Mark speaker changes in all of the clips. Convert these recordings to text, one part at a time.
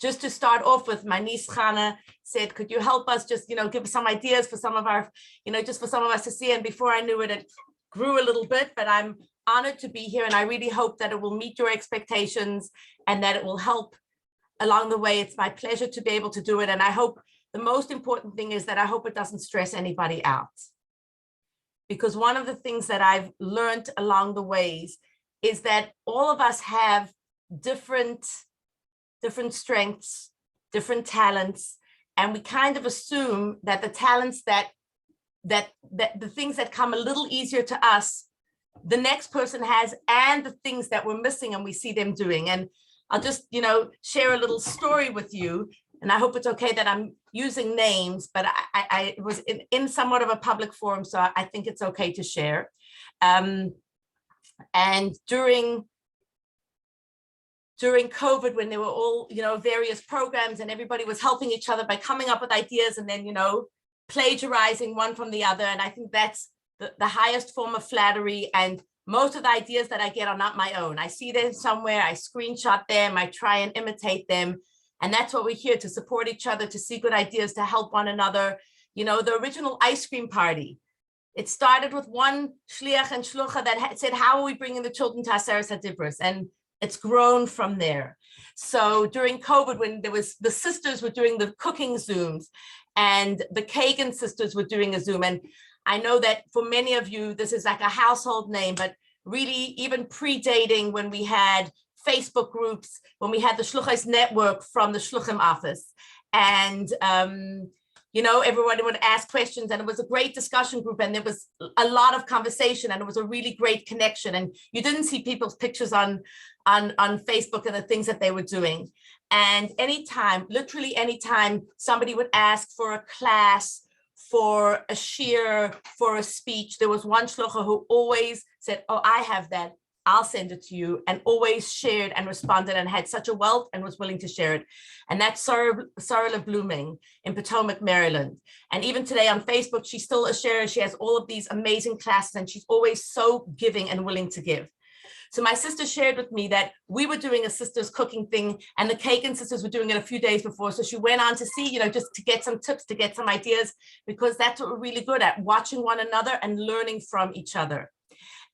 Speaker 1: Just to start off with, my niece Hannah said, could you help us just, give us some ideas for some of our, just for some of us to see. And before I knew it, it grew a little bit, but I'm honored to be here. And I really hope that it will meet your expectations and that it will help along the way. It's my pleasure to be able to do it. And I hope the most important thing is that I hope it doesn't stress anybody out. Because one of the things that I've learned along the ways is that all of us have different strengths, different talents, and we kind of assume that the talents that the things that come a little easier to us, the next person has, and the things that we're missing and we see them doing. And I'll just, share a little story with you. And I hope it's okay that I'm using names, but I was in somewhat of a public forum, so I think it's okay to share. And during COVID, when there were all, various programs and everybody was helping each other by coming up with ideas and then, plagiarizing one from the other. And I think that's the highest form of flattery. And most of the ideas that I get are not my own. I see them somewhere, I screenshot them, I try and imitate them. And that's what we're here to support each other, to see good ideas, to help one another. The original ice cream party, it started with one shliach and shlucha that said, how are we bringing the children to Aseres HaDibros? And it's grown from there. So during COVID, when there was, the sisters were doing the cooking Zooms and the Kagan sisters were doing a Zoom. And I know that for many of you, this is like a household name, but really even predating when we had Facebook groups, when we had the Shluchos network from the Shluchim Office. And, everyone would ask questions and it was a great discussion group and there was a lot of conversation and it was a really great connection. And you didn't see people's pictures on Facebook and the things that they were doing. And anytime, literally anytime somebody would ask for a class, for a shir, for a speech, there was one shlucha who always said, oh, I have that, I'll send it to you, and always shared and responded and had such a wealth and was willing to share it. And that's Sarah Blooming in Potomac, Maryland. And even today on Facebook, she's still a sharer. She has all of these amazing classes and she's always so giving and willing to give. So my sister shared with me that we were doing a sisters cooking thing and the Kagan sisters were doing it a few days before. So she went on to see, just to get some tips, to get some ideas, because that's what we're really good at, watching one another and learning from each other.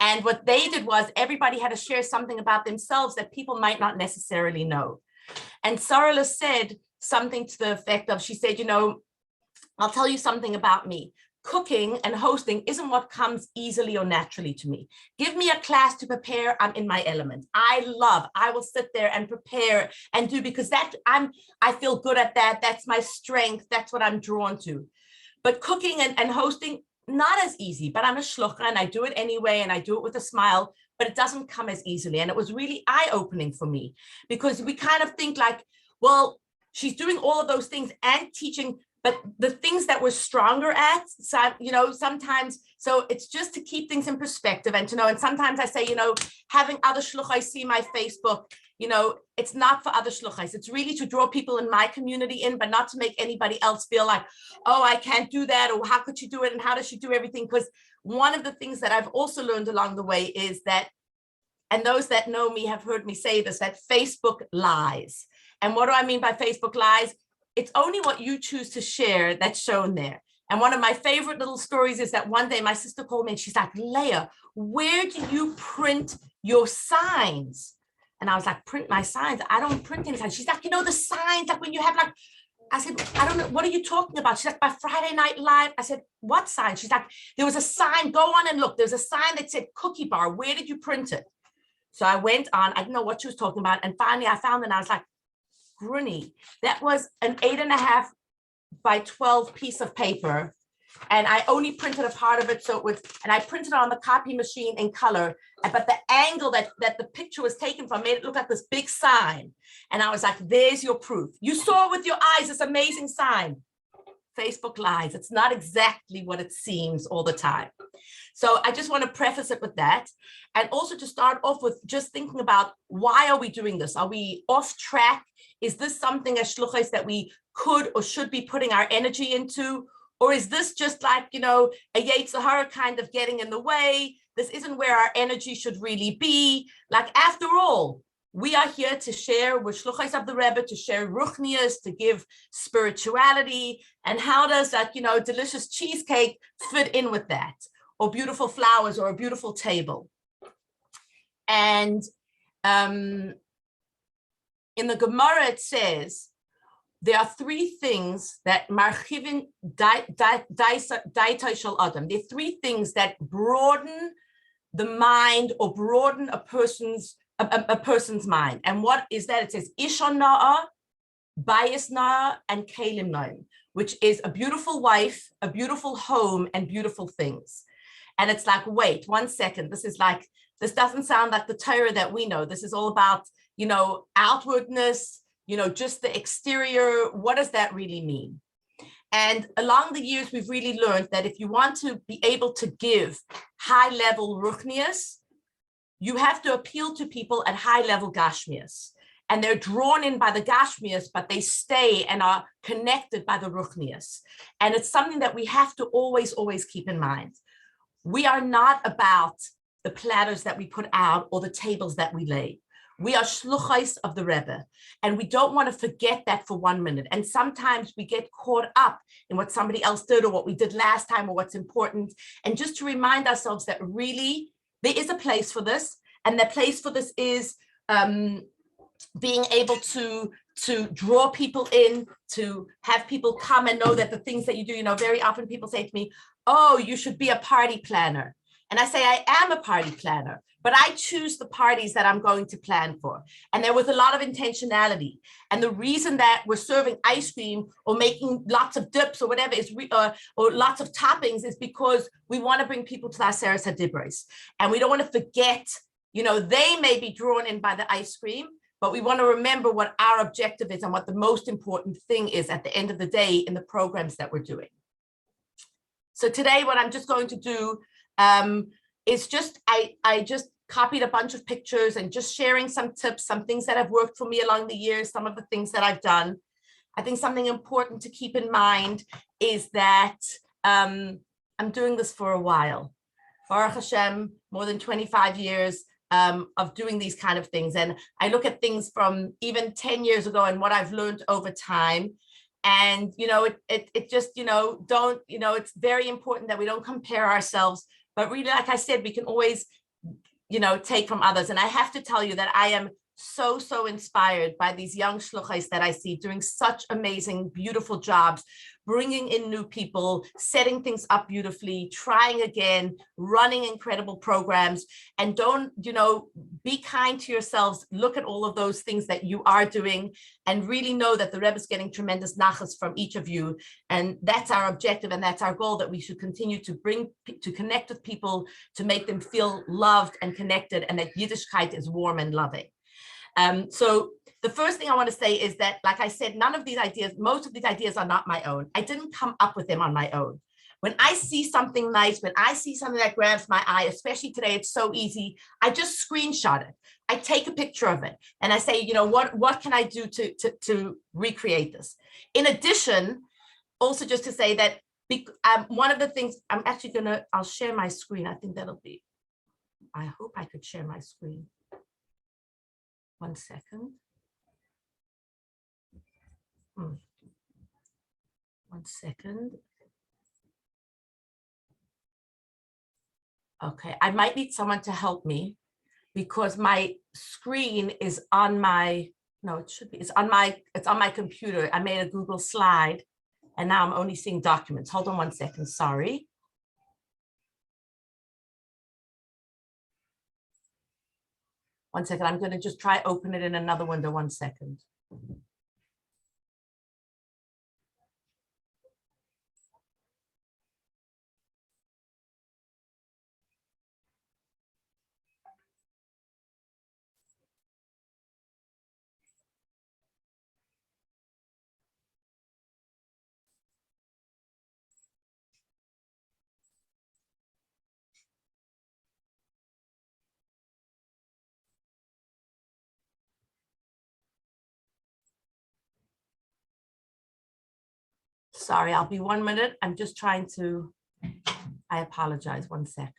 Speaker 1: And what they did was everybody had to share something about themselves that people might not necessarily know. And Sarah said something to the effect of, she said, I'll tell you something about me. Cooking and hosting isn't what comes easily or naturally to me. Give me a class to prepare, I'm in my element. I will sit there and prepare and do, because I feel good at that. That's my strength. That's what I'm drawn to. But cooking and hosting, not as easy, but I'm a shlucha and I do it anyway and I do it with a smile, but it doesn't come as easily. And it was really eye-opening for me because we kind of think like, well, she's doing all of those things and teaching, but the things that we're stronger at, sometimes, so it's just to keep things in perspective and to know, and sometimes I say, having other shluchos see my Facebook, it's not for other shluchos. It's really to draw people in my community in, but not to make anybody else feel like, oh, I can't do that, or how could she do it, and how does she do everything? Because one of the things that I've also learned along the way is that, and those that know me have heard me say this, that Facebook lies. And what do I mean by Facebook lies? It's only what you choose to share that's shown there. And one of my favorite little stories is that one day my sister called me and she's like, Leah, where do you print your signs? And I was like, print my signs? I don't print any signs. She's like, the signs, like when you have like, I said, I don't know, what are you talking about? She's like, by Friday Night Live. I said, what sign? She's like, there was a sign, go on and look. There's a sign that said Cookie Bar. Where did you print it? So I went on, I didn't know what she was talking about. And finally I found it and I was like, Grunny, that was an 8.5 by 12 piece of paper. And I only printed a part of it. So it was, and I printed it on the copy machine in color, but the angle that the picture was taken from made it look like this big sign. And I was like, there's your proof. You saw with your eyes, this amazing sign. Facebook lies. It's not exactly what it seems all the time. So I just want to preface it with that. And also to start off with just thinking about, why are we doing this? Are we off track? Is this something as shluchos that we could or should be putting our energy into? Or is this just like, a Yetzer Hara kind of getting in the way? This isn't where our energy should really be. Like, after all, We are here to share with Shluchos of the Rebbe, to share ruchnias, to give spirituality. And how does that, delicious cheesecake fit in with that? Or beautiful flowers, or a beautiful table. And in the Gemara, it says, there are three things that marchivin daitoi shel adam. There are three things that broaden the mind, or broaden a person's mind. And what is that? It says ishon na'a, bayis na'a, and kelim na'im, which is a beautiful wife, a beautiful home, and beautiful things. And it's like, wait 1 second, this doesn't sound like the Torah that we know. This is all about, outwardness, just the exterior. What does that really mean? And along the years, we've really learned that if you want to be able to give high-level ruchnias, you have to appeal to people at high-level gashmias. And they're drawn in by the gashmias, but they stay and are connected by the ruchnias. And it's something that we have to always, always keep in mind. We are not about the platters that we put out or the tables that we lay. We are shluchos of the Rebbe, and we don't want to forget that for 1 minute. And sometimes we get caught up in what somebody else did, or what we did last time, or what's important. And just to remind ourselves that really there is a place for this, and the place for this is being able to draw people in, to have people come and know that the things that you do, very often people say to me, oh, you should be a party planner. And I say, I am a party planner, but I choose the parties that I'm going to plan for. And there was a lot of intentionality. And the reason that we're serving ice cream or making lots of dips or whatever is, or lots of toppings, is because we want to bring people to our Seres HaDibros. And we don't want to forget, they may be drawn in by the ice cream, but we want to remember what our objective is and what the most important thing is at the end of the day in the programs that we're doing. So today, what I'm just going to do is I just copied a bunch of pictures and just sharing some tips, some things that have worked for me along the years, some of the things that I've done. I think something important to keep in mind is that I'm doing this for a while. Baruch Hashem, more than 25 years of doing these kind of things. And I look at things from even 10 years ago and what I've learned over time. And, it just, it's very important that we don't compare ourselves, but really, like I said, we can always, take from others. And I have to tell you that I am so, so inspired by these young shluchos that I see doing such amazing, beautiful jobs, bringing in new people, setting things up beautifully, trying again, running incredible programs. And don't, be kind to yourselves. Look at all of those things that you are doing and really know that the Rebbe is getting tremendous nachas from each of you. And that's our objective. And that's our goal, that we should continue to connect with people, to make them feel loved and connected, and that Yiddishkeit is warm and loving. So the first thing I want to say is that, like I said, most of these ideas are not my own. I didn't come up with them on my own. When I see something nice, when I see something that grabs my eye, especially today, it's so easy. I just screenshot it. I take a picture of it and I say, what can I do to recreate this? In addition, also just to say that one of the things I'll share my screen. I think I hope I could share my screen. 1 second. 1 second. Okay, I might need someone to help me because my screen is on my, it's on my computer. I made a Google slide and now I'm only seeing documents. Hold on 1 second, sorry. One second, I'm going to just try open it in another window. 1 second. Sorry, I'll be 1 minute. I'm just trying to, I apologize. 1 sec.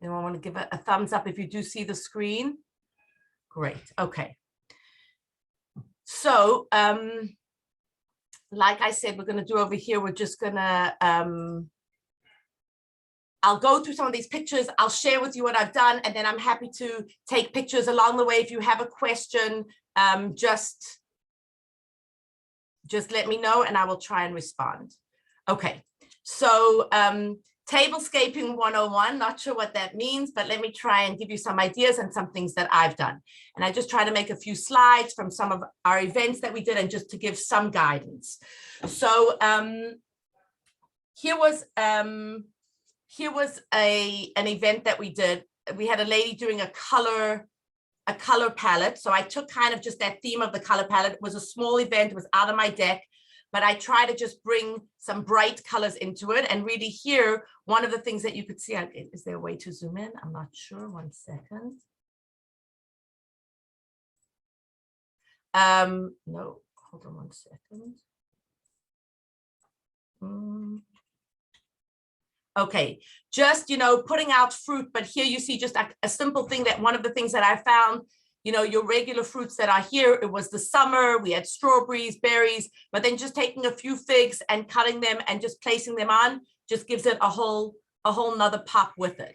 Speaker 1: Anyone want to give a thumbs up if you do see the screen? Great. Okay. So, like I said, we're going to do over here, we're just going to, I'll go through some of these pictures. I'll share with you what I've done, and then I'm happy to take pictures along the way. If you have a question, just let me know and I will try and respond. Okay, so Tablescaping 101, not sure what that means, but let me try and give you some ideas and some things that I've done. And I just try to make a few slides from some of our events that we did and just to give some guidance. So here was an event that we did. We had a lady doing a color palette. So I took kind of just that theme of the color palette. It was a small event, it was out of my deck, but I try to just bring some bright colors into it. And really here, one of the things that you could see, is there a way to zoom in? I'm not sure, 1 second. No, hold on 1 second. Okay, just, putting out fruit, but here you see just a simple thing that one of the things that I found, your regular fruits that are here, it was the summer, we had strawberries, berries, but then just taking a few figs and cutting them and just placing them on just gives it a whole nother pop with it.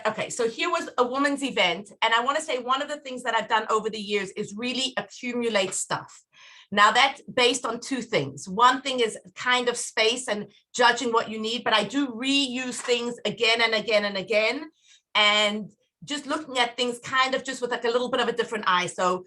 Speaker 1: Okay, so here was a woman's event, and I want to say one of the things that I've done over the years is really accumulate stuff. Now that's based on two things. One thing is kind of space and judging what you need, but I do reuse things again and again and again, and just looking at things kind of just with like a little bit of a different eye. So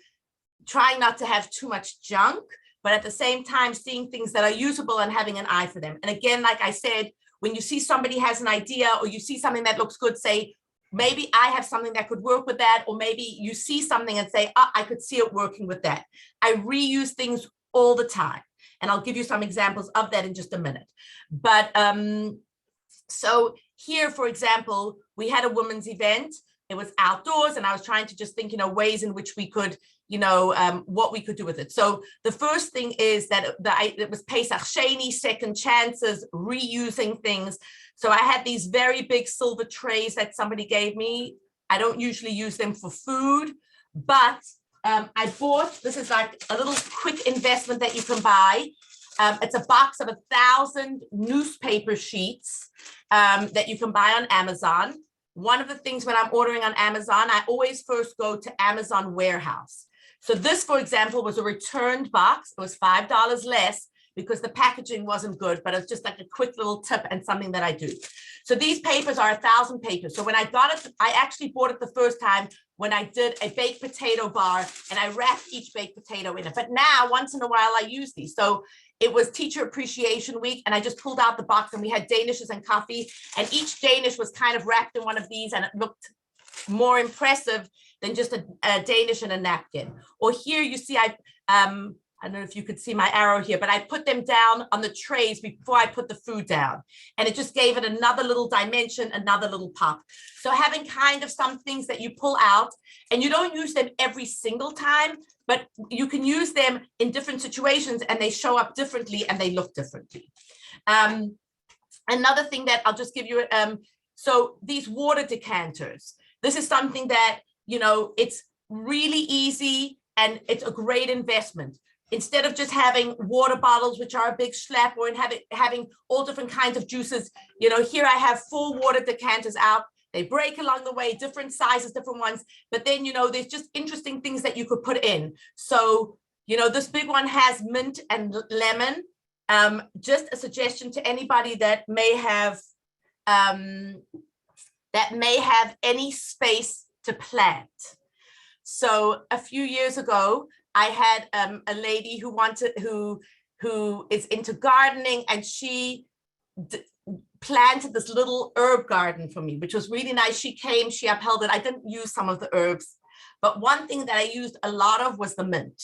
Speaker 1: trying not to have too much junk, but at the same time seeing things that are usable and having an eye for them. And again, like I said, when you see somebody has an idea or you see something that looks good, say, maybe I have something that could work with that, or maybe you see something and say, oh, I could see it working with that. I reuse things all the time, and I'll give you some examples of that in just a minute. But so here, for example, we had a women's event. It was outdoors, and I was trying to just think, ways in which we could, what we could do with it. So the first thing is that it was Pesach Sheni, second chances, reusing things. So I had these very big silver trays that somebody gave me. I don't usually use them for food, but I bought, this is like a little quick investment that you can buy. It's a box of 1,000 newspaper sheets that you can buy on Amazon. One of the things when I'm ordering on Amazon, I always first go to Amazon Warehouse. So this, for example, was a returned box. It was $5 less because the packaging wasn't good, but it's just like a quick little tip and something that I do. So these papers are 1,000 papers. So when I got it, I actually bought it the first time when I did a baked potato bar, and I wrapped each baked potato in it. But now, once in a while, I use these. So it was Teacher Appreciation Week, and I just pulled out the box, and we had Danishes and coffee, and each Danish was kind of wrapped in one of these, and it looked more impressive than just a Danish and a napkin. Or here you see, I don't know if you could see my arrow here, but I put them down on the trays before I put the food down. And it just gave it another little dimension, another little pop. So having kind of some things that you pull out, and you don't use them every single time, but you can use them in different situations and they show up differently and they look differently. Another thing that I'll just give you, so these water decanters, this is something that, it's really easy and it's a great investment. Instead of just having water bottles, which are a big schlep, or in having all different kinds of juices, here I have 4 water decanters out. They break along the way, different sizes, different ones. But then, there's just interesting things that you could put in. So, this big one has mint and lemon. Just a suggestion to anybody that may have any space to plant. So a few years ago, I had a lady who is into gardening, and she planted this little herb garden for me, which was really nice. She came, she upheld it. I didn't use some of the herbs, but one thing that I used a lot of was the mint.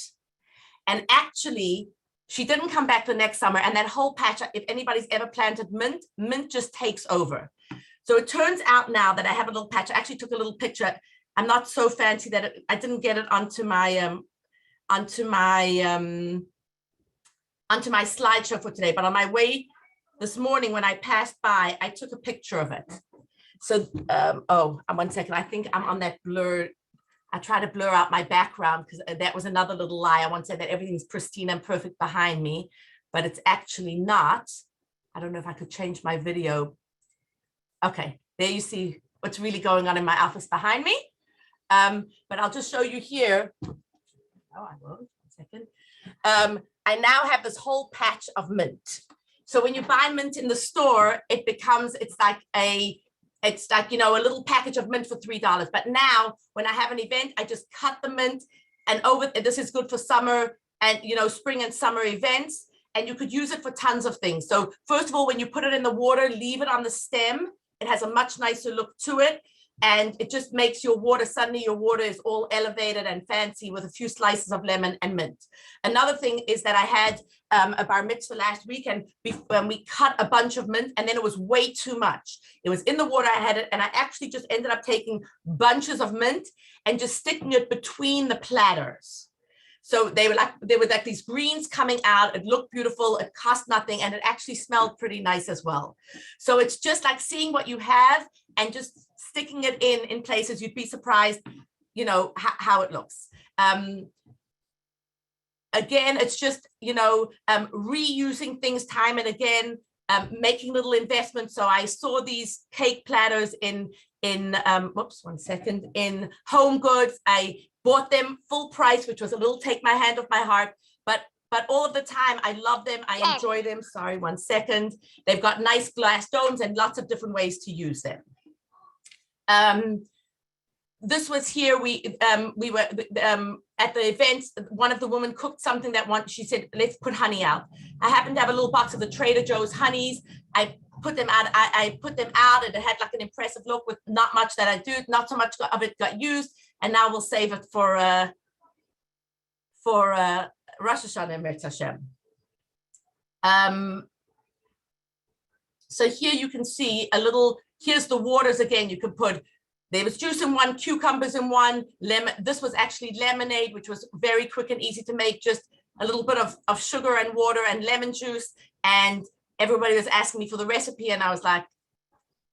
Speaker 1: And actually, she didn't come back the next summer, and that whole patch, if anybody's ever planted mint just takes over. So it turns out now that I have a little patch. I actually took a little picture. I'm not so fancy that I didn't get it onto my slideshow for today, but on my way this morning when I passed by, I took a picture of it. So, 1 second, I think I'm on that blur. I try to blur out my background because that was another little lie. I want to say that everything's pristine and perfect behind me, but it's actually not. I don't know if I could change my video. Okay, there you see what's really going on in my office behind me. But I'll just show you here. Oh, I will. 1 second. I now have this whole patch of mint. So when you buy mint in the store, it's like, you know, a little package of mint for $3. But now when I have an event, I just cut the mint, and this is good for summer and, you know, spring and summer events. And you could use it for tons of things. So first of all, when you put it in the water, leave it on the stem. It has a much nicer look to it. And it just makes your water, suddenly your water is all elevated and fancy with a few slices of lemon and mint. Another thing is that I had a bar mitzvah last week, and we cut a bunch of mint, and then it was way too much. It was in the water, I had it, and I actually just ended up taking bunches of mint and just sticking it between the platters. So they were like these greens coming out. It looked beautiful. It cost nothing, and it actually smelled pretty nice as well. So it's just like seeing what you have and just sticking it in places. You'd be surprised, you know, how it looks. Again, it's just, you know, reusing things time and again, making little investments. So I saw these cake platters in whoops, 1 second, in Home Goods. I bought them full price, which was a little take my hand off my heart, but all of the time I love them. I enjoy them. Sorry, 1 second. They've got nice glass domes and lots of different ways to use them. This was here. We were at the event. One of the women cooked something she said, let's put honey out. I happened to have a little box of the Trader Joe's honeys. I put them out. I put them out, and it had like an impressive look with not much that I do. Not so much of it got used, and now we'll save it for Rosh Hashanah, Mirz Hashem. So here you can see a little. Here's the waters again. You could put, there was juice in one, cucumbers in one, lemon. This was actually lemonade, which was very quick and easy to make, just a little bit of sugar and water and lemon juice. And everybody was asking me for the recipe, and I was like,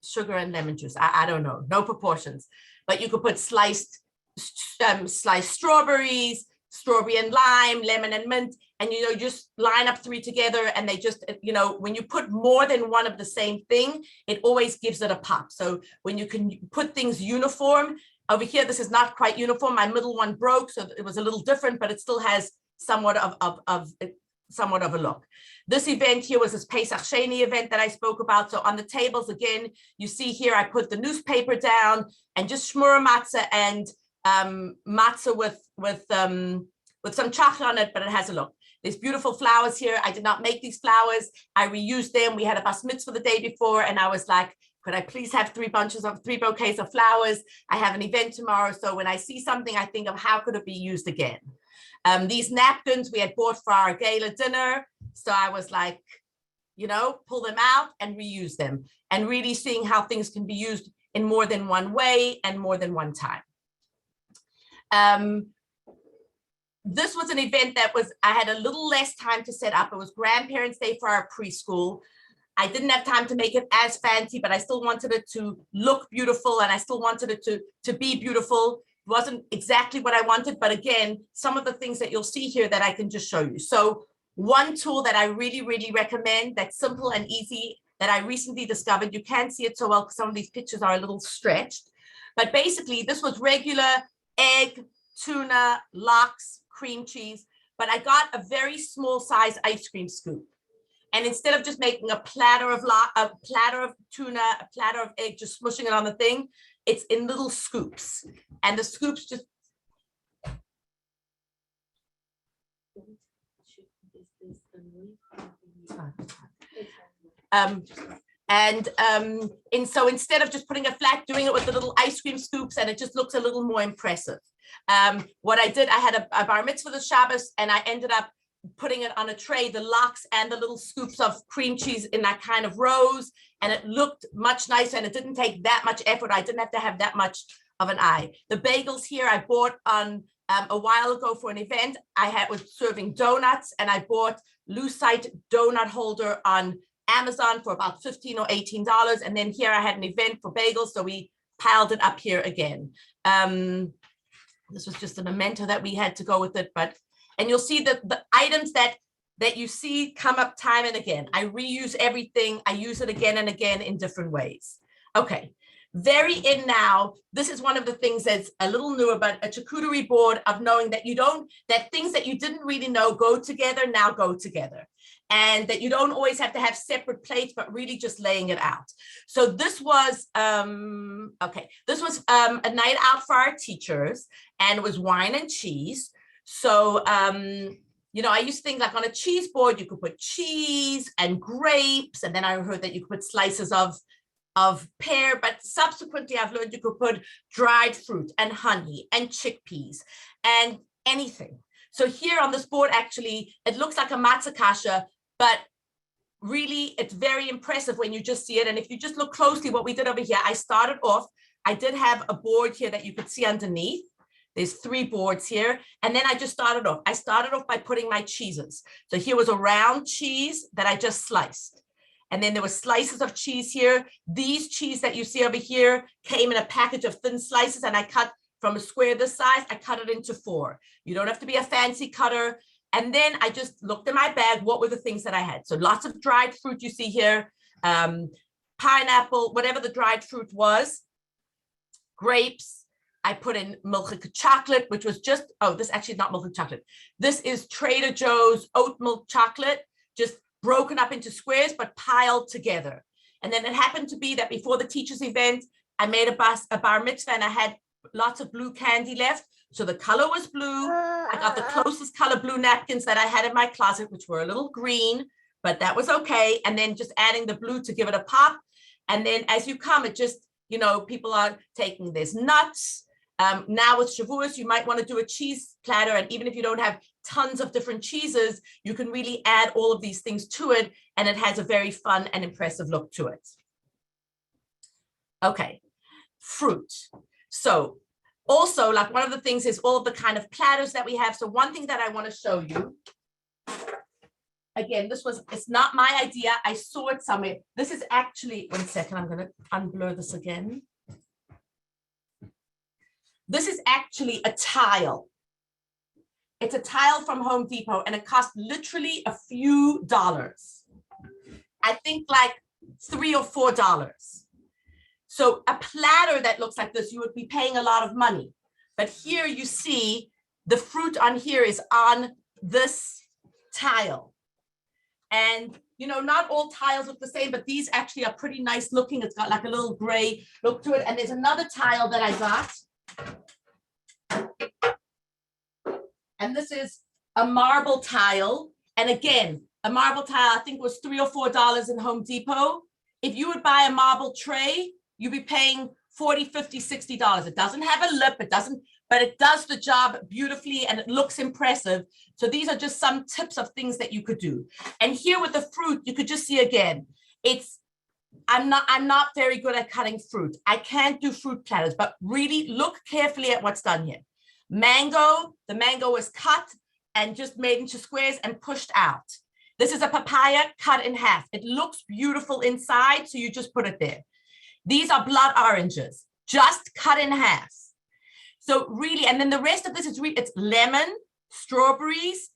Speaker 1: sugar and lemon juice. I don't know, no proportions. But you could put sliced strawberries, strawberry and lime, lemon and mint, and, you know, just line up 3 together, and they just, you know, when you put more than one of the same thing, it always gives it a pop. So when you can put things uniform, over here, this is not quite uniform. My middle one broke, so it was a little different, but it still has somewhat of a look. This event here was this Pesach Sheni event that I spoke about. So on the tables, again, you see here, I put the newspaper down and just shmura matzah and matzah with some chocolate on it, but it has a look. There's beautiful flowers here. I did not make these flowers. I reused them. We had a bas mitzvah the day before, and I was like, could I please have 3 bouquets of flowers? I have an event tomorrow. So when I see something, I think of how could it be used again? These napkins we had bought for our gala dinner. So I was like, you know, pull them out and reuse them, and really seeing how things can be used in more than one way and more than one time. This was an event that I had a little less time to set up. It was Grandparents' Day for our preschool. I didn't have time to make it as fancy, but I still wanted it to look beautiful, and I still wanted it to be beautiful. It wasn't exactly what I wanted, but again, some of the things that you'll see here that I can just show you. So one tool that I really, really recommend that's simple and easy that I recently discovered, you can't see it so well because some of these pictures are a little stretched, but basically this was regular egg, tuna, lox, cream cheese, but I got a very small size ice cream scoop. And instead of just making a platter of tuna, a platter of egg, just smushing it on the thing, it's in little scoops. And the scoops just... So instead of just putting it flat, doing it with the little ice cream scoops, and it just looks a little more impressive. What I did, I had a bar mitzvah the Shabbos, and I ended up putting it on a tray, the lox and the little scoops of cream cheese in that kind of rows, and it looked much nicer, and it didn't take that much effort. I didn't have to have that much of an eye. The bagels here I bought on a while ago for an event. I was serving donuts, and I bought lucite donut holder on Amazon for about $15 or $18. And then here I had an event for bagels, so we piled it up here again. This was just a memento that we had to go with it, and you'll see that the items that you see come up time and again. I reuse everything. I use it again and again in different ways. Okay, very in now. This is one of the things that's a little newer, but a charcuterie board of knowing that that things that you didn't really know go together now go together. And that you don't always have to have separate plates, but really just laying it out. So this was, a night out for our teachers, and it was wine and cheese. So, I used to think like on a cheese board, you could put cheese and grapes, and then I heard that you could put slices of pear, but subsequently I've learned you could put dried fruit and honey and chickpeas and anything. So here on this board, actually, it looks like a matzah kasha, but really it's very impressive when you just see it. And if you just look closely, what we did over here, I did have a board here that you could see underneath. There's 3 boards here. And then I just started off. I started off by putting my cheeses. So here was a round cheese that I just sliced. And then there were slices of cheese here. These cheese that you see over here came in a package of thin slices, and I cut from a square this size, I cut it into 4. You don't have to be a fancy cutter. And then I just looked in my bag, what were the things that I had? So lots of dried fruit you see here, pineapple, whatever the dried fruit was, grapes. I put in milk chocolate, which was just, this actually is not milk chocolate. This is Trader Joe's oat milk chocolate, just broken up into squares, but piled together. And then it happened to be that before the teacher's event, I made a bar mitzvah, and I had lots of blue candy left. So the color was blue. I got the closest color blue napkins that I had in my closet, which were a little green, but that was okay. And then just adding the blue to give it a pop. And then as you come, it just, people are taking this nuts. Now with Shavuos, you might want to do a cheese platter. And even if you don't have tons of different cheeses, you can really add all of these things to it. And it has a very fun and impressive look to it. Okay, fruit. So also, like one of the things is all of the kind of platters that we have. So one thing that I want to show you, again, it's not my idea. I saw it somewhere. This is actually, one second, I'm going to unblur this again. This is actually a tile. It's a tile from Home Depot, and it cost literally a few dollars. I think like $3 or $4. So a platter that looks like this, you would be paying a lot of money. But here you see the fruit on here is on this tile. And, not all tiles look the same, but these actually are pretty nice looking. It's got like a little gray look to it. And there's another tile that I got. And this is a marble tile. And again, a marble tile, I think was $3 or $4 in Home Depot. If you would buy a marble tray, you'd be paying $40, $50, $60. It doesn't have a lip, but it does the job beautifully and it looks impressive. So these are just some tips of things that you could do. And here with the fruit, you could just see again, I'm not very good at cutting fruit. I can't do fruit platters, but really look carefully at what's done here. The mango is cut and just made into squares and pushed out. This is a papaya cut in half. It looks beautiful inside, so you just put it there. These are blood oranges, just cut in half. So really, and then the rest of this is it's lemon, strawberries,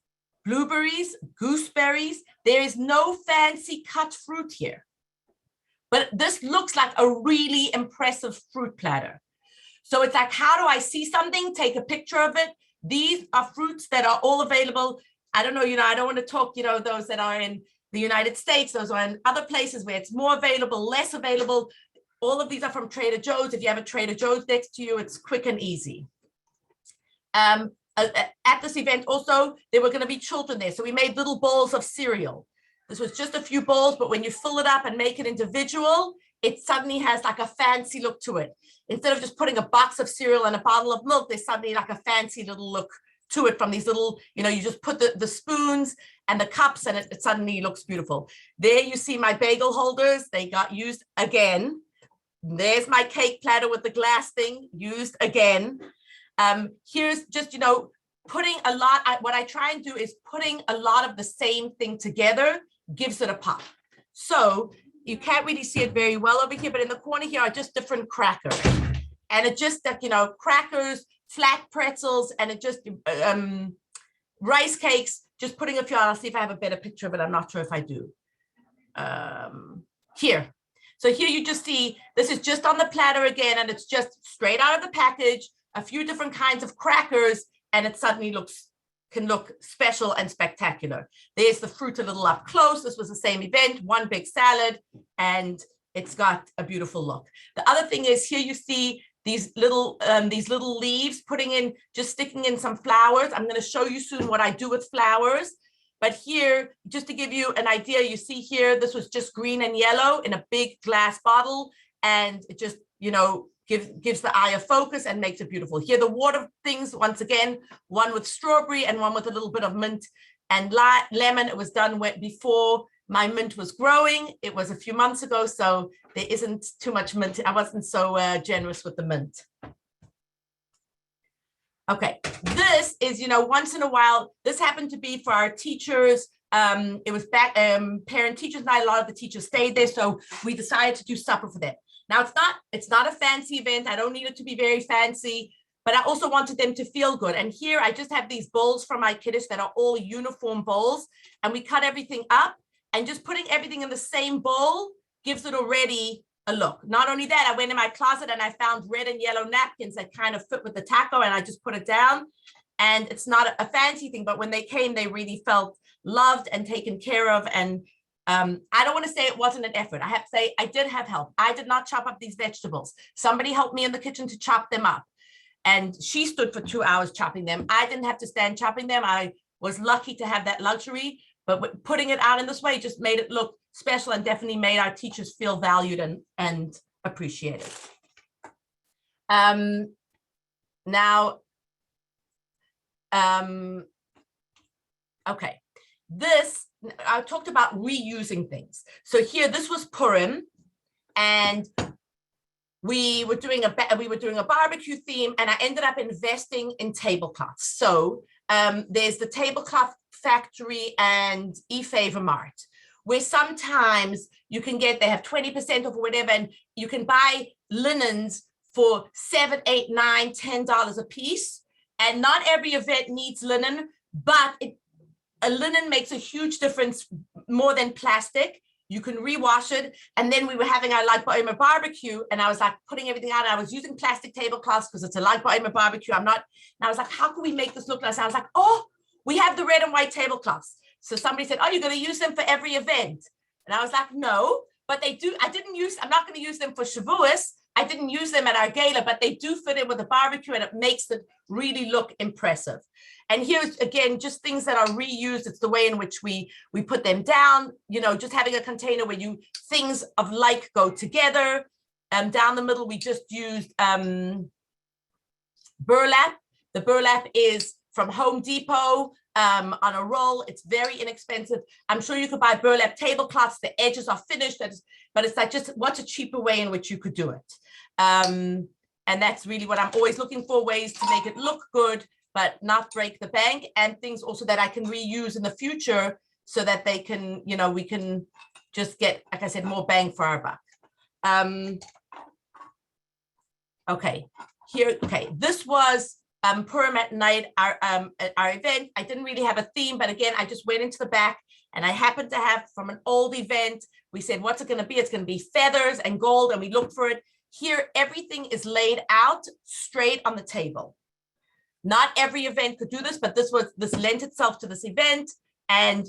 Speaker 1: blueberries, gooseberries. There is no fancy cut fruit here. But this looks like a really impressive fruit platter. So it's like, how do I see something? Take a picture of it. These are fruits that are all available. I don't know, I don't want to talk, those that are in the United States, those are in other places where it's more available, less available. All of these are from Trader Joe's. If you have a Trader Joe's next to you, it's quick and easy. At this event also, there were going to be children there. So we made little bowls of cereal. This was just a few bowls, but when you fill it up and make it individual, it suddenly has like a fancy look to it. Instead of just putting a box of cereal and a bottle of milk, there's suddenly like a fancy little look to it from these little, you just put the spoons and the cups and it suddenly looks beautiful. There you see my bagel holders. They got used again. There's my cake platter with the glass thing used again. Here's just, putting a lot, what I try and do is putting a lot of the same thing together gives it a pop. So you can't really see it very well over here, but in the corner here are just different crackers. And it just, crackers, flat pretzels, and it just, rice cakes, just putting a few on. I'll see if I have a better picture of it. I'm not sure if I do. Here. So here you just see, this is just on the platter again, and it's just straight out of the package, a few different kinds of crackers, and it suddenly can look special and spectacular. There's the fruit a little up close. This was the same event, one big salad, and it's got a beautiful look. The other thing is here you see these little leaves just sticking in some flowers. I'm going to show you soon what I do with flowers. But here, just to give you an idea, you see here, this was just green and yellow in a big glass bottle. And it just, gives the eye a focus and makes it beautiful. Here, the water things, once again, one with strawberry and one with a little bit of mint and lemon. It was done before my mint was growing. It was a few months ago, so there isn't too much mint. I wasn't so generous with the mint. Okay, this is, once in a while, this happened to be for our teachers. It was back, parent teachers night. A lot of the teachers stayed there, so we decided to do supper for them. Now, it's not a fancy event. I don't need it to be very fancy, but I also wanted them to feel good. And here I just have these bowls from my kiddush that are all uniform bowls, and we cut everything up, and just putting everything in the same bowl gives it already a look. Not only that, I went in my closet and I found red and yellow napkins that kind of fit with the taco, and I just put it down. And it's not a fancy thing, but when they came, they really felt loved and taken care of. And I don't want to say it wasn't an effort. I have to say I did have help. I did not chop up these vegetables. Somebody helped me in the kitchen to chop them up. And she stood for 2 hours chopping them. I didn't have to stand chopping them. I was lucky to have that luxury, but putting it out in this way just made it look special and definitely made our teachers feel valued and appreciated. Okay, I talked about reusing things. So here, this was Purim, and we were doing a barbecue theme, and I ended up investing in tablecloths. So there's the Tablecloth Factory and eFavor Mart, where sometimes you can they have 20% off or whatever, and you can buy linens for $7, $8, $9, $10 a piece. And not every event needs linen, but a linen makes a huge difference more than plastic. You can rewash it. And then we were having our Latke Bar barbecue, and I was like putting everything out. I was using plastic tablecloths because it's a Latke Bar barbecue. And I was like, how can we make this look nice? I was like, oh, we have the red and white tablecloths. So somebody said, oh, you're going to use them for every event. And I was like, no, but they do. I'm not going to use them for Shavuos. I didn't use them at our gala, but they do fit in with the barbecue, and it makes it really look impressive. And here's, again, just things that are reused. It's the way in which we put them down, just having a container where things of like go together. Down the middle, we just used burlap. The burlap is from Home Depot on a roll. It's very inexpensive. I'm sure you could buy burlap tablecloths. The edges are finished, but it's like just what's a cheaper way in which you could do it. And that's really what I'm always looking for, ways to make it look good, but not break the bank, and things also that I can reuse in the future so that they can, we can just get, like I said, more bang for our buck. Okay, this was Purim at night, our event. I didn't really have a theme, but again, I just went into the back, and I happened to have from an old event, we said, what's it going to be? It's going to be feathers and gold, and we looked for it. Here, everything is laid out straight on the table. Not every event could do this, but this lent itself to this event. And,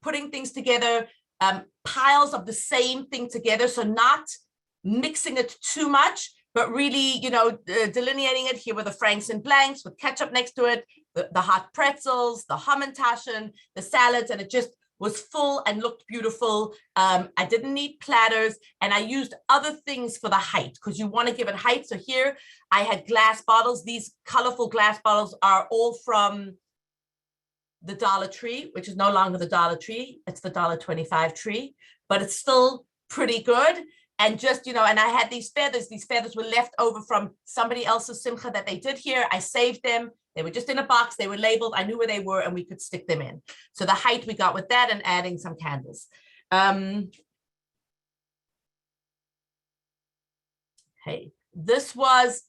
Speaker 1: putting things together, piles of the same thing together. So not mixing it too much, but really, delineating it here with the franks and blanks, with ketchup next to it, the hot pretzels, the hamantaschen, the salads, and it just was full and looked beautiful. I didn't need platters, and I used other things for the height because you want to give it height. So here I had glass bottles. These colorful glass bottles are all from the Dollar Tree, which is no longer the Dollar Tree. It's the $1.25 tree, but it's still pretty good. And just, and I had these feathers were left over from somebody else's simcha that they did here. I saved them. They were just in a box. They were labeled. I knew where they were and we could stick them in. So the height we got with that and adding some candles. Hey, this was,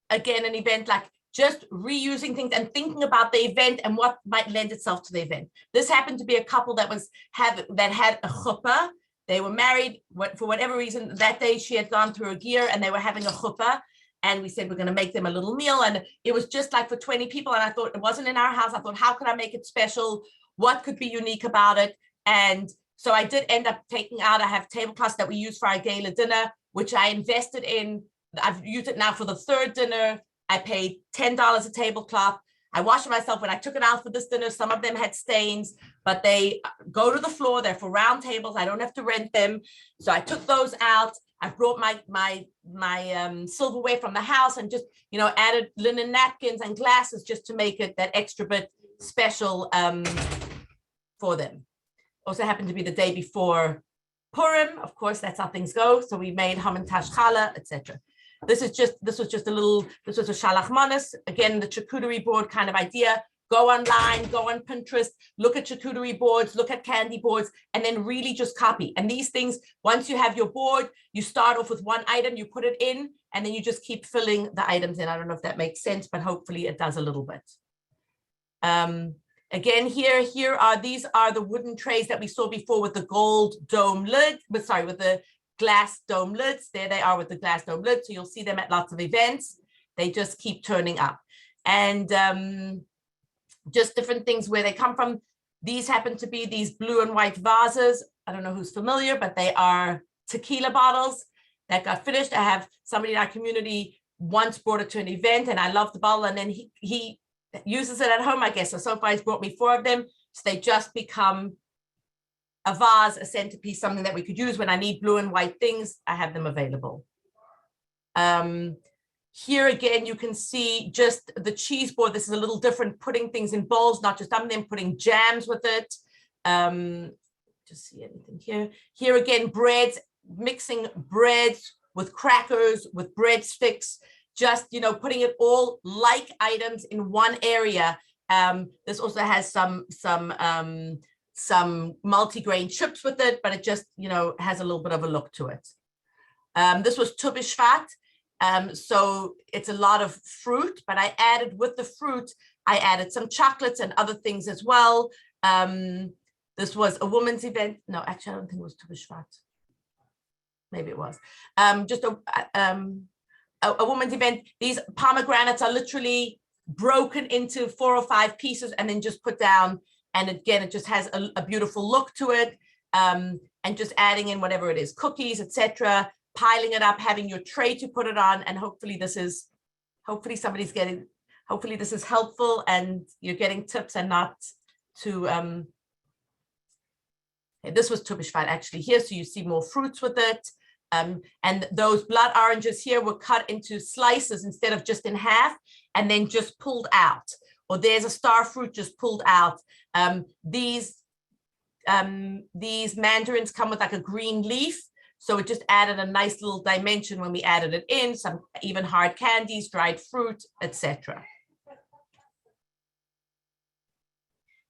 Speaker 1: again, an event like just reusing things and thinking about the event and what might lend itself to the event. This happened to be a couple that had a chuppah. They were married for whatever reason. That day she had gone through a gear and they were having a chuppah. And we said, we're going to make them a little meal. And it was just like for 20 people. And I thought, it wasn't in our house. I thought, how could I make it special? What could be unique about it? And so I did end up taking out, I have tablecloths that we use for our gala dinner, which I invested in. I've used it now for the third dinner. I paid $10 a tablecloth. I washed it myself when I took it out for this dinner. Some of them had stains, but they go to the floor. They're for round tables. I don't have to rent them. So I took those out. I brought my silverware from the house and just, added linen napkins and glasses just to make it that extra bit special for them. Also happened to be the day before Purim. Of course, that's how things go. So we made haman tashchala, etc. This was just a shalach manas. Again, the charcuterie board kind of idea. Go online, go on Pinterest, look at charcuterie boards, look at candy boards, and then really just copy. And these things, once you have your board, you start off with one item, you put it in, and then you just keep filling the items in. I don't know if that makes sense, but hopefully it does a little bit. Again, these are the wooden trays that we saw before with the gold dome lid, with the glass dome lids. There they are with the glass dome lids. So you'll see them at lots of events. They just keep turning up. And just different things where they come from. These happen to be these blue and white vases. I don't know who's familiar, but they are tequila bottles that got finished. I have somebody in our community once brought it to an event and I love the bottle, and then he uses it at home, I guess. So far he's brought me 4 of them. So they just become a vase, a centerpiece, something that we could use when I need blue and white things. I have them available. Here again, you can see just the cheese board. This is a little different, putting things in bowls, not just them, putting jams with it. Just see anything here. Here again, breads, mixing breads with crackers, with breadsticks, just, putting it all like items in one area. This also has some multi-grain chips with it, but it just, has a little bit of a look to it. This was Tu B'Shvat. So it's a lot of fruit, but I added with the fruit, I added some chocolates and other things as well. This was a woman's event. No, actually, I don't think it was Tu B'Shvat. Maybe it was. Just a woman's event. These pomegranates are literally broken into 4 or 5 pieces and then just put down. And again, it just has a beautiful look to it. And just adding in whatever it is, cookies, etc., piling it up, having your tray to put it on, and hopefully this is helpful and you're getting tips and not too this was Tu B'Shvat actually here, so you see more fruits with it. And those blood oranges here were cut into slices instead of just in half and then just pulled out. Or there's a star fruit just pulled out. These mandarins come with like a green leaf. So it just added a nice little dimension when we added it in, some even hard candies, dried fruit, etc.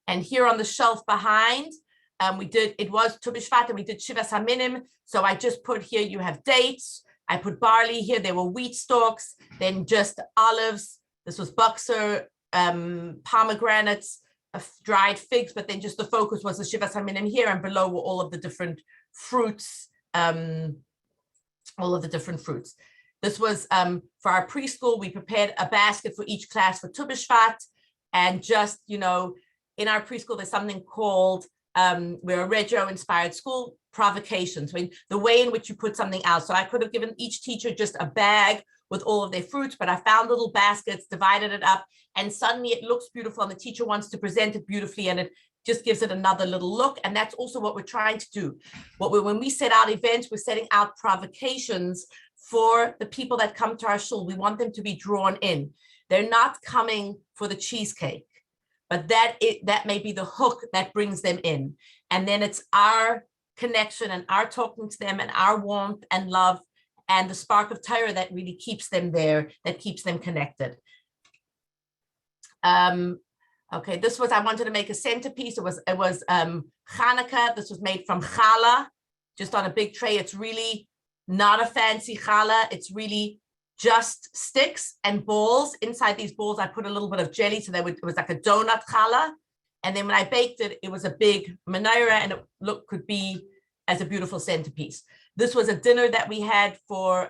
Speaker 1: And here on the shelf behind, it was Tu B'Shvat and we did Shivas HaMinim. So I just put here, you have dates. I put barley here, there were wheat stalks, then just olives. This was Buxer, pomegranates, dried figs, but then just the focus was the Shivas HaMinim here, and below were all of the different fruits. This was for our preschool. We prepared a basket for each class for Tu B'Shvat, and just, in our preschool there's something called we're a retro inspired school, provocations. I mean, the way in which you put something out. So I could have given each teacher just a bag with all of their fruits, but I found little baskets, divided it up, and suddenly it looks beautiful and the teacher wants to present it beautifully, and it just gives it another little look. And that's also what we're trying to do. When we set out events, we're setting out provocations for the people that come to our shul. We want them to be drawn in. They're not coming for the cheesecake, but that may be the hook that brings them in. And then it's our connection and our talking to them and our warmth and love and the spark of Torah that really keeps them there, that keeps them connected. Okay, this was, I wanted to make a centerpiece. It was Hanukkah. This was made from challah, just on a big tray. It's really not a fancy challah. It's really just sticks and balls. Inside these balls, I put a little bit of jelly, so it was like a donut challah. And then when I baked it, it was a big menorah, and it could be as a beautiful centerpiece. This was a dinner that we had for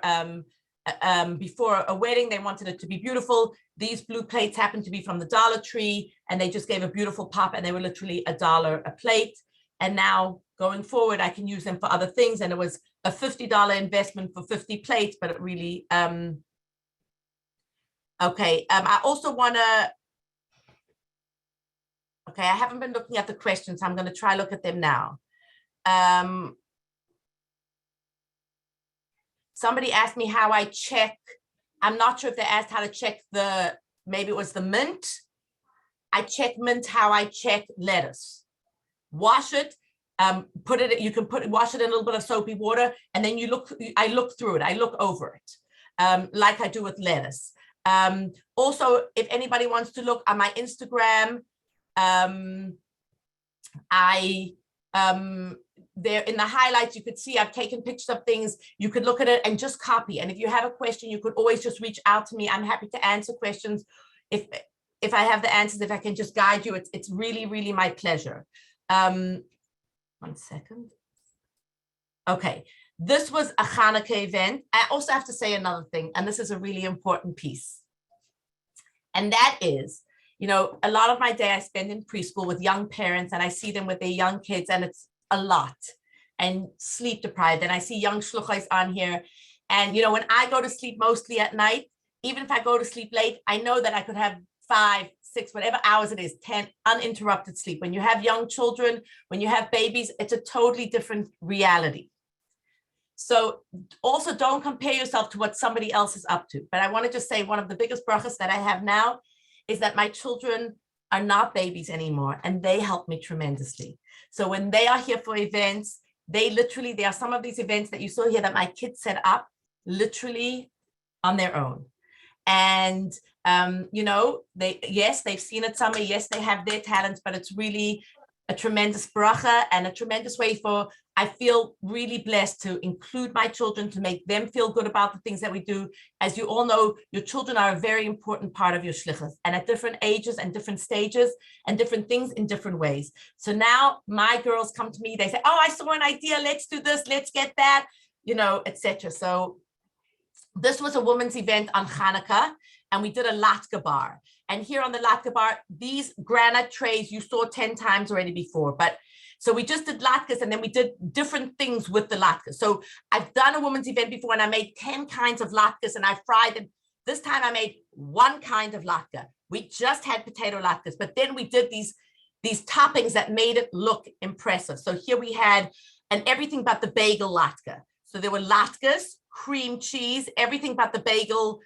Speaker 1: before a wedding. They wanted it to be beautiful. These blue plates happened to be from the Dollar Tree, and they just gave a beautiful pop, and they were literally $1 a plate. And now going forward, I can use them for other things. And it was a $50 investment for 50 plates, but it really, okay. I also want to, okay, I haven't been looking at the questions. So I'm going to try look at them now. Somebody asked me how I check. I'm not sure if they asked how to check maybe it was the mint. I check mint how I check lettuce. Wash it, wash it in a little bit of soapy water, and then I look through it, I look over it, like I do with lettuce. Also, if anybody wants to look on my Instagram, there in the highlights, you could see I've taken pictures of things. You could look at it and just copy. And if you have a question, you could always just reach out to me. I'm happy to answer questions. If I have the answers, if I can just guide you, it's really, really my pleasure. 1 second. Okay, this was a Hanukkah event. I also have to say another thing, and this is a really important piece. And that is, you know, a lot of my day I spend in preschool with young parents, and I see them with their young kids, and it's a lot, and sleep deprived. And I see young shluchas on here. And, you know, when I go to sleep mostly at night, even if I go to sleep late, I know that I could have 5, 6, whatever hours it is, 10 uninterrupted sleep. When you have young children, when you have babies, it's a totally different reality. So also don't compare yourself to what somebody else is up to. But I want to just say one of the biggest brachas that I have now is that my children are not babies anymore, and they help me tremendously. So when they are here for events, there are some of these events that you saw here that my kids set up literally on their own. And, you know, they've seen it somewhere. Yes, they have their talents, but it's really a tremendous bracha and a tremendous way I feel really blessed to include my children, to make them feel good about the things that we do. As you all know, your children are a very important part of your shlichus, and at different ages and different stages and different things in different ways. So now my girls come to me, they say, oh, I saw an idea, let's do this, let's get that, you know, etc. So this was a women's event on Hanukkah, and we did a Latke Bar. And here on the Latke Bar, these granite trays you saw 10 times already before. But so we just did latkes, and then we did different things with the latkes. So I've done a women's event before, and I made 10 kinds of latkes, and I fried them. This time I made one kind of latke. We just had potato latkes, but then we did these toppings that made it look impressive. So here we had everything but the bagel latke. So there were latkes, cream cheese, everything but the bagel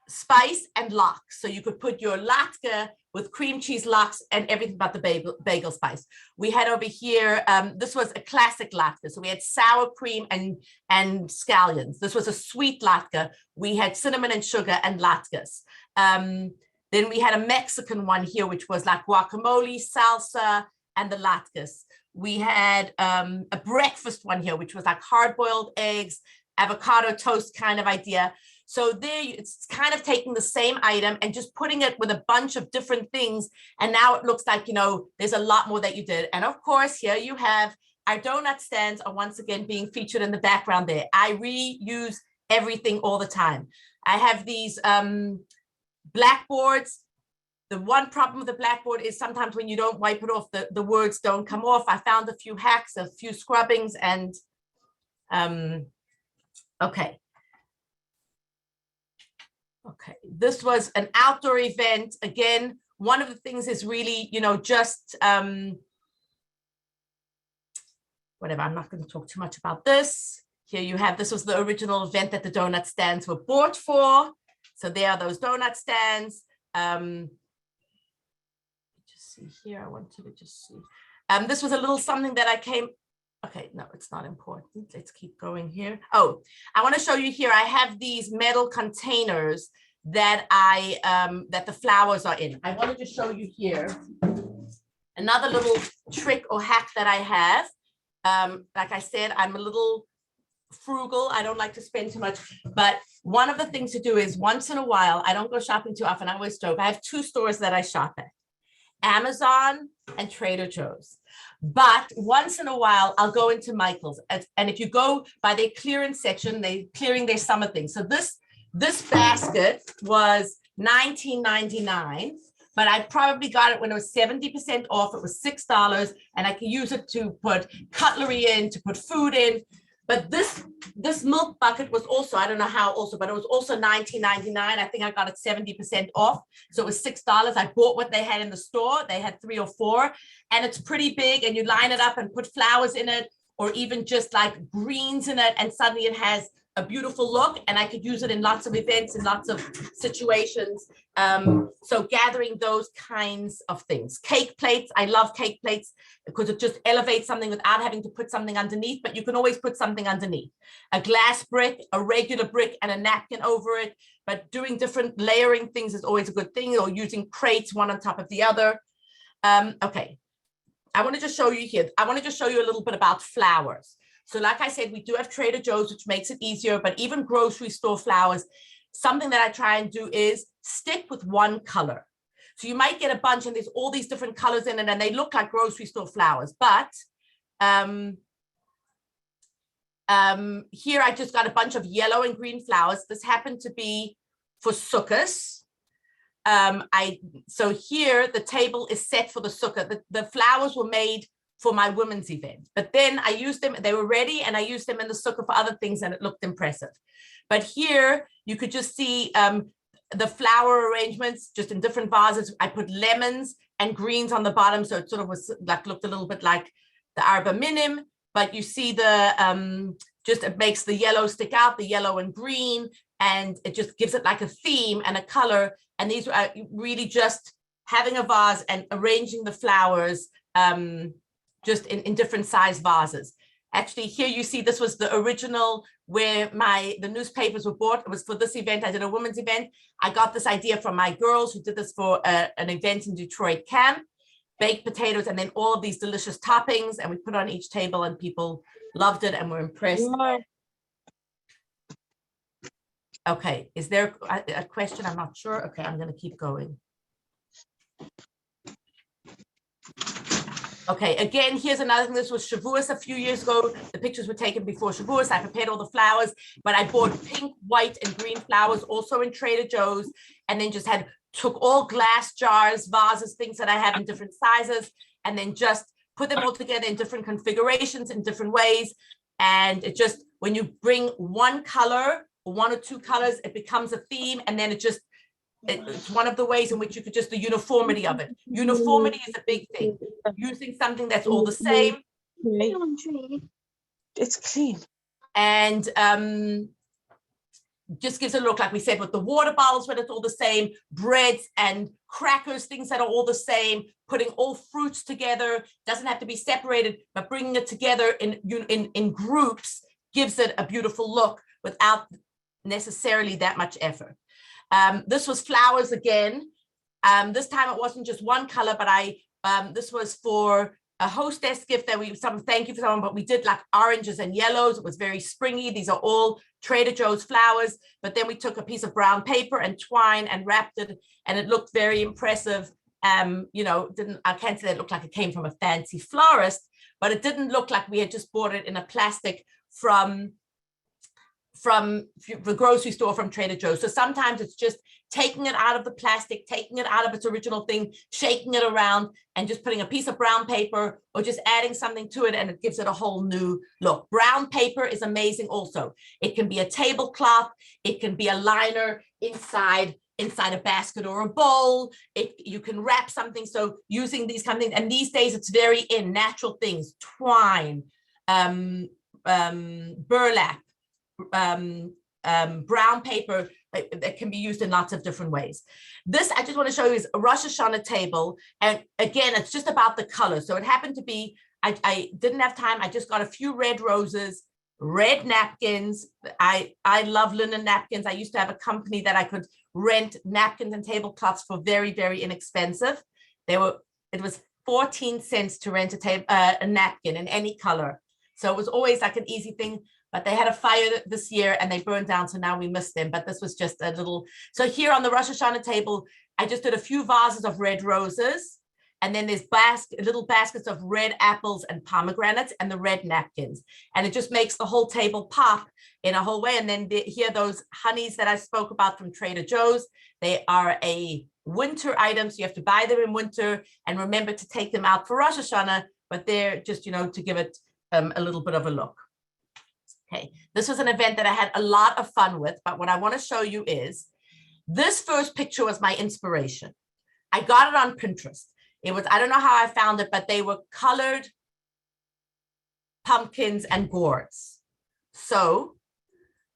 Speaker 1: spice and lox. So you could put your latke with cream cheese, lox, and everything but the bagel spice. We had over here, this was a classic latke. So we had sour cream and scallions. This was a sweet latke. We had cinnamon and sugar and latkes. Then we had a Mexican one here, which was like guacamole, salsa, and the latkes. We had a breakfast one here, which was like hard-boiled eggs, avocado toast kind of idea. So there, it's kind of taking the same item and just putting it with a bunch of different things. And now it looks like, you know, there's a lot more that you did. And of course, here you have our donut stands are once again being featured in the background there. I reuse everything all the time. I have these blackboards. The one problem with the blackboard is sometimes when you don't wipe it off, the words don't come off. I found a few hacks, a few scrubbings, and okay. Okay, this was an outdoor event. Again, one of the things is really, you know, just whatever, I'm not going to talk too much about this. Here you have, this was the original event that the donut stands were bought for. So there are those donut stands. Just see here, I want you to just see. This was a little something that I came, okay, no, it's not important. Let's keep going here. Oh, I want to show you here. I have these metal containers that that the flowers are in. I wanted to show you here another little trick or hack that I have. Like I said, I'm a little frugal. I don't like to spend too much, but one of the things to do is once in a while, I don't go shopping too often. I always joke. I have 2 stores that I shop at, Amazon and Trader Joe's. But once in a while, I'll go into Michael's. And if you go by their clearance section, they're clearing their summer things. So this basket was $19.99, but I probably got it when it was 70% off. It was $6, and I can use it to put cutlery in, to put food in. But this milk bucket was also, I don't know how also, but it was also $19.99. I think I got it 70% off. So it was $6. I bought what they had in the store. They had 3 or 4, and it's pretty big, and you line it up and put flowers in it, or even just like greens in it, and suddenly it has a beautiful look, and I could use it in lots of events and lots of situations. So gathering those kinds of things. Cake plates, I love cake plates because it just elevates something without having to put something underneath, but you can always put something underneath. A glass brick, a regular brick, and a napkin over it, but doing different layering things is always a good thing, or using crates one on top of the other. Okay, I want to just show you here. I want to just show you a little bit about flowers. So like I said, we do have Trader Joe's, which makes it easier, but even grocery store flowers, something that I try and do is stick with one color. So you might get a bunch and there's all these different colors in it and they look like grocery store flowers. But here I just got a bunch of yellow and green flowers. This happened to be for Sukkot. So here the table is set for the Sukkah. The flowers were made for my women's event, but then I used them, they were ready, and I used them in the sukkah for other things, and it looked impressive. But here you could just see the flower arrangements just in different vases. I put lemons and greens on the bottom, so it sort of was like looked a little bit like the Arba Minim, but you see the just it makes the yellow stick out, the yellow and green, and it just gives it like a theme and a color. And these are really just having a vase and arranging the flowers just in different size vases. Actually, here you see this was the original where the newspapers were bought. It was for this event. I did a women's event. I got this idea from my girls who did this for an event in Detroit camp, baked potatoes, and then all of these delicious toppings. And we put it on each table and people loved it and were impressed. Okay, is there a question? I'm not sure. Okay, I'm gonna keep going. Okay, again, here's another thing. This was Shavuos a few years ago. The pictures were taken before Shavuos. I prepared all the flowers, but I bought pink, white, and green flowers also in Trader Joe's, and then just took all glass jars, vases, things that I have in different sizes, and then just put them all together in different configurations in different ways. And it just, when you bring one color, 1 or 2 colors, it becomes a theme, and then it's one of the ways in which you could just the uniformity of it. Uniformity is a big thing. Using something that's all the same.
Speaker 2: It's clean.
Speaker 1: And just gives it a look, like we said, with the water bottles when it's all the same, breads and crackers, things that are all the same, putting all fruits together, doesn't have to be separated, but bringing it together in groups gives it a beautiful look without necessarily that much effort. This was flowers again. This time it wasn't just one color, but this was for a hostess gift that thank you for someone, but we did like oranges and yellows. It was very springy. These are all Trader Joe's flowers, but then we took a piece of brown paper and twine and wrapped it, and it looked very impressive. I can't say that it looked like it came from a fancy florist, but it didn't look like we had just bought it in a plastic from the grocery store from Trader Joe's. So sometimes it's just taking it out of the plastic, taking it out of its original thing, shaking it around, and just putting a piece of brown paper or just adding something to it, and it gives it a whole new look. Brown paper is amazing also. It can be a tablecloth, it can be a liner inside a basket or a bowl. You can wrap something. So using these kind of things, and these days it's very in natural things, twine, burlap, brown paper, it can be used in lots of different ways. This I just want to show you is a Rosh Hashanah table. And again, it's just about the color. So it happened to be, I didn't have time. I just got a few red roses, red napkins. I love linen napkins. I used to have a company that I could rent napkins and tablecloths for very, very inexpensive. It was 14 cents to rent a napkin in any color. So it was always like an easy thing, but they had a fire this year and they burned down. So now we miss them, but this was just a little. So here on the Rosh Hashanah table, I just did a few vases of red roses. And then there's little baskets of red apples and pomegranates and the red napkins. And it just makes the whole table pop in a whole way. And then here, those honeys that I spoke about from Trader Joe's, they are a winter item. So you have to buy them in winter and remember to take them out for Rosh Hashanah, but they're just, to give it a little bit of a look. Okay, this was an event that I had a lot of fun with, but what I want to show you is this first picture was my inspiration. I got it on Pinterest. It was, I don't know how I found it, but they were colored pumpkins and gourds. So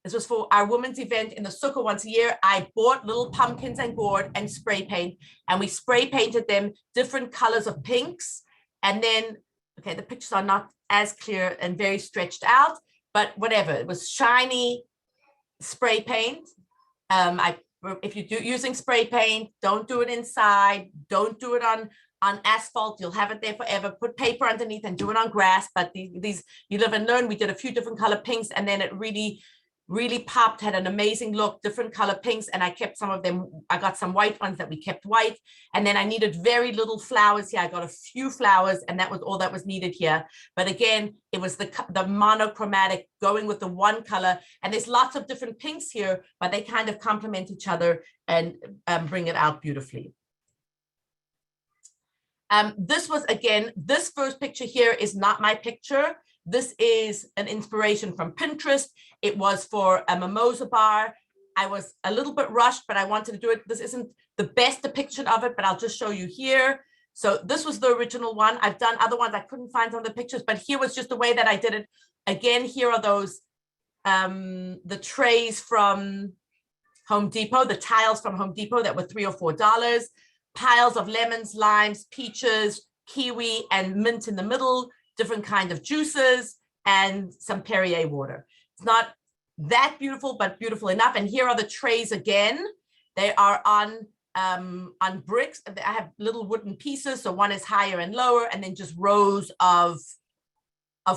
Speaker 1: this was for our women's event in the sukkah once a year. I bought little pumpkins and gourd and spray paint, and we spray painted them different colors of pinks. And then, okay, the pictures are not as clear and very stretched out, but whatever, it was shiny spray paint. If you're using spray paint, don't do it inside, don't do it on asphalt. You'll have it there forever. Put paper underneath and do it on grass. But these you live and learn. We did a few different color pinks, and then it really popped, had an amazing look, different color pinks. And I kept some of them. I got some white ones that we kept white. And then I needed very little flowers here. I got a few flowers, and that was all that was needed here. But again, it was the monochromatic, going with the one color. And there's lots of different pinks here, but they kind of complement each other and bring it out beautifully. This was, again, this first picture here is not my picture. This is an inspiration from Pinterest. It was for a mimosa bar. I was a little bit rushed, but I wanted to do it. This isn't the best depiction of it, but I'll just show you here. So this was the original one. I've done other ones. I couldn't find some of the pictures, but here was just the way that I did it. Again, here are those, the trays from Home Depot, the tiles from Home Depot that were $3 or $4. Piles of lemons, limes, peaches, kiwi, and mint in the middle, different kinds of juices, and some Perrier water. It's not that beautiful, but beautiful enough. And here are the trays again. They are on bricks. I have little wooden pieces, so one is higher and lower, and then just rows of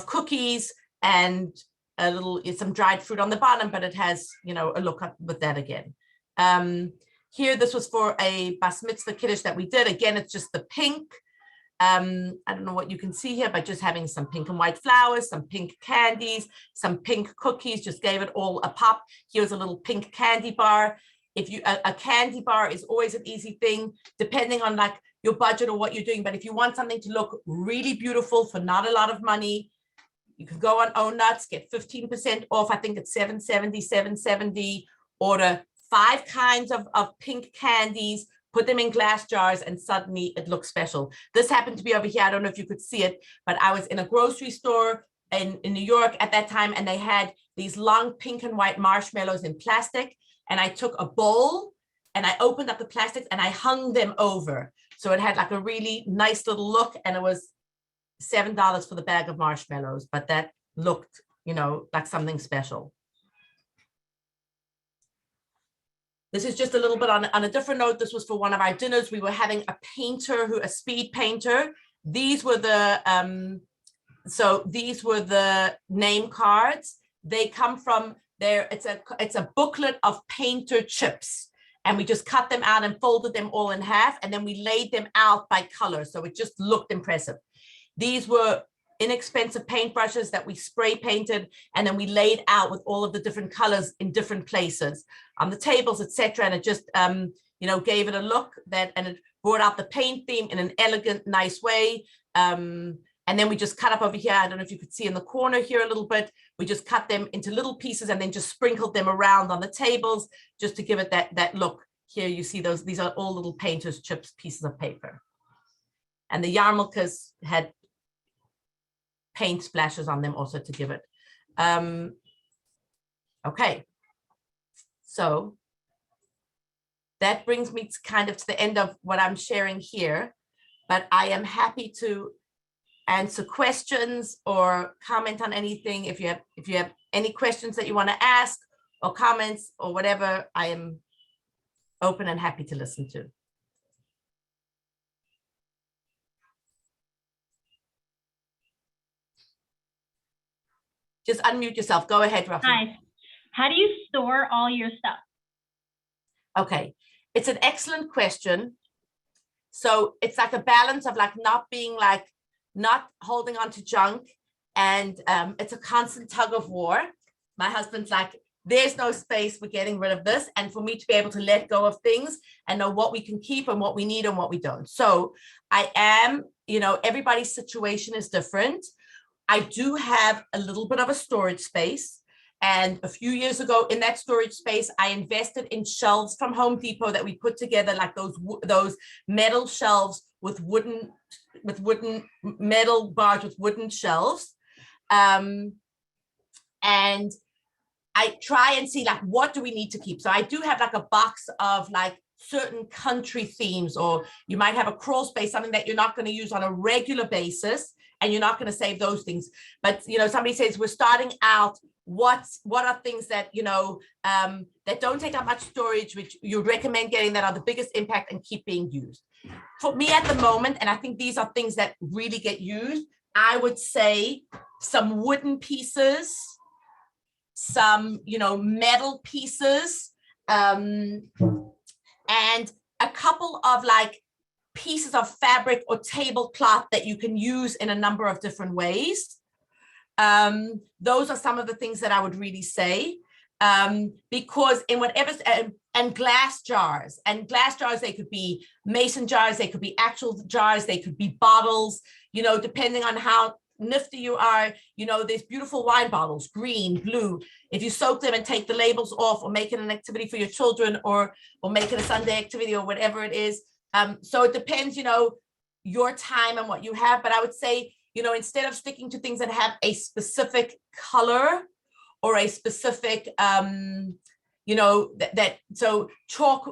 Speaker 1: cookies and some dried fruit on the bottom, but it has, a look up with that again. Here, this was for a bas mitzvah kiddush that we did. Again, it's just the pink. I don't know what you can see here, but just having some pink and white flowers, some pink candies, some pink cookies, just gave it all a pop. Here's a little pink candy bar. A candy bar is always an easy thing, depending on like your budget or what you're doing. But if you want something to look really beautiful for not a lot of money, you can go on O Nuts, get 15% off. I think it's $7.70. Order 5 kinds of pink candies, put them in glass jars, and suddenly it looks special. This happened to be over here. I don't know if you could see it, but I was in a grocery store in New York at that time, and they had these long pink and white marshmallows in plastic. And I took a bowl and I opened up the plastics and I hung them over. So it had like a really nice little look, and it was $7 for the bag of marshmallows, but that looked, like something special. This is just a little bit on a different note. This was for one of our dinners. We were having a speed painter. These were the name cards. They come from there. It's a booklet of painter chips, and we just cut them out and folded them all in half, and then we laid them out by color, so it just looked impressive. These were inexpensive paintbrushes that we spray painted, and then we laid out with all of the different colors in different places on the tables, etc. And it just, gave it a look and it brought out the paint theme in an elegant, nice way. And then we just cut up over here. I don't know if you could see in the corner here a little bit. We just cut them into little pieces and then just sprinkled them around on the tables just to give it that look. Here you see these are all little painter's chips pieces of paper. And the yarmulkes had paint splashes on them also to give it. Okay, so that brings me to kind of to the end of what I'm sharing here, but I am happy to answer questions or comment on anything. If you have any questions that you want to ask or comments or whatever, I am open and happy to listen to. Just unmute yourself. Go ahead, Rafi.
Speaker 2: Hi. How do you store all your stuff?
Speaker 1: Okay, it's an excellent question. So it's like a balance of like not holding on to junk, and it's a constant tug of war. My husband's like, there's no space, we're getting rid of this, and for me to be able to let go of things and know what we can keep and what we need and what we don't. So I am, everybody's situation is different. I do have a little bit of a storage space. And a few years ago in that storage space, I invested in shelves from Home Depot that we put together, like those metal shelves with wooden metal bars with wooden shelves. And I try and see like, what do we need to keep? So I do have like a box of like certain country themes, or you might have a crawl space, something that you're not going to use on a regular basis, and you're not going to save those things. But, somebody says we're starting out, what are things that, that don't take up much storage, which you recommend getting, that are the biggest impact and keep being used? For me at the moment, and I think these are things that really get used, I would say some wooden pieces, some, metal pieces, and a couple of like pieces of fabric or tablecloth that you can use in a number of different ways. Those are some of the things that I would really say, because in whatever, and glass jars, they could be mason jars, they could be actual jars, they could be bottles, depending on how nifty you are. There's beautiful wine bottles, green, blue. If you soak them and take the labels off, or make it an activity for your children, or make it a Sunday activity, or whatever it is. So it depends, your time and what you have. But I would say, instead of sticking to things that have a specific color or a specific, so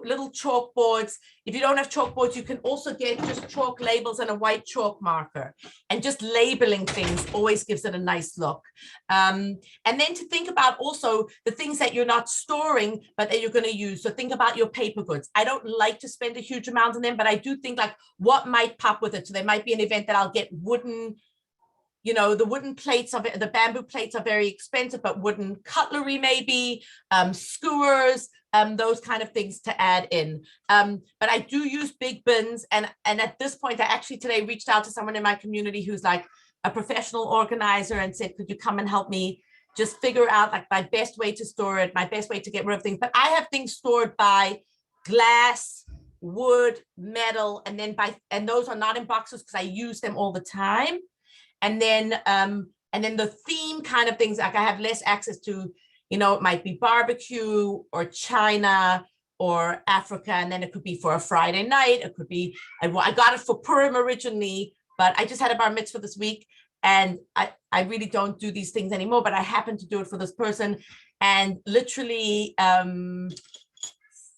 Speaker 1: little chalkboards. If you don't have chalkboards, you can also get just chalk labels and a white chalk marker, and just labeling things always gives it a nice look. And then to think about also the things that you're not storing, but that you're going to use. So think about your paper goods. I don't like to spend a huge amount on them, but I do think like what might pop with it. So there might be an event that I'll get wooden, the wooden plates of it, the bamboo plates are very expensive, but wooden cutlery maybe, skewers, those kind of things to add in. But I do use big bins. And at this point, I actually today reached out to someone in my community who's like a professional organizer, and said, could you come and help me just figure out like my best way to store it, my best way to get rid of things. But I have things stored by glass, wood, metal, and those are not in boxes because I use them all the time. And then the theme kind of things, like I have less access to, it might be barbecue or China or Africa. And then it could be for a Friday night. It could be, I got it for Purim originally, but I just had a bar mitzvah this week. And I really don't do these things anymore, but I happen to do it for this person. And literally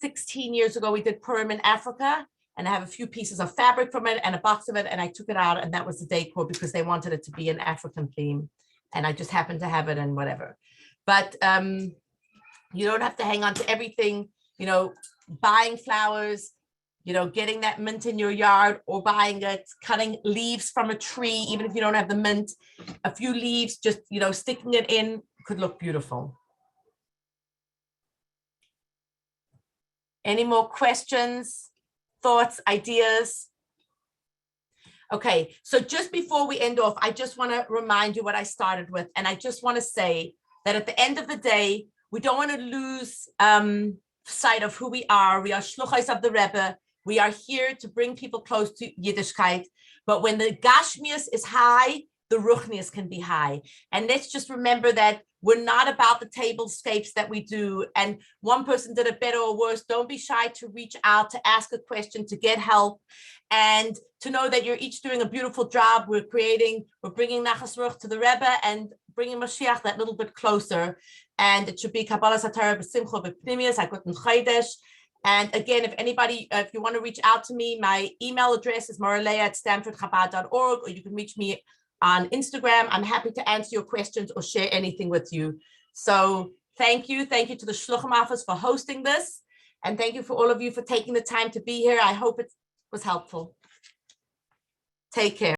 Speaker 1: 16 years ago, we did Purim in Africa. And I have a few pieces of fabric from it and a box of it. And I took it out, and that was the decor because they wanted it to be an African theme. And I just happened to have it and whatever. But you don't have to hang on to everything, buying flowers, getting that mint in your yard, or buying it, cutting leaves from a tree, even if you don't have the mint, a few leaves, just, sticking it in could look beautiful. Any more questions? Thoughts, ideas? Okay, so just before we end off, I just want to remind you what I started with. And I just want to say that at the end of the day, we don't want to lose sight of who we are. We are Shluchos of the Rebbe. We are here to bring people close to Yiddishkeit. But when the Gashmius is high, the Ruchnius can be high. And let's just remember that we're not about the tablescapes that we do. And one person did it better or worse. Don't be shy to reach out, to ask a question, to get help, and to know that you're each doing a beautiful job. We're bringing Nachas Ruch to the Rebbe and bringing Mashiach that little bit closer. And it should be Kabbalah Satara B'Simcha B'Pnimius, Hakut Chodesh. And again, if you want to reach out to me, my email address is moraleah@stanfordchabad.org, or you can reach me on Instagram. I'm happy to answer your questions or share anything with you. So thank you. Thank you to the Shluchim Office for hosting this. And thank you for all of you for taking the time to be here. I hope it was helpful. Take care.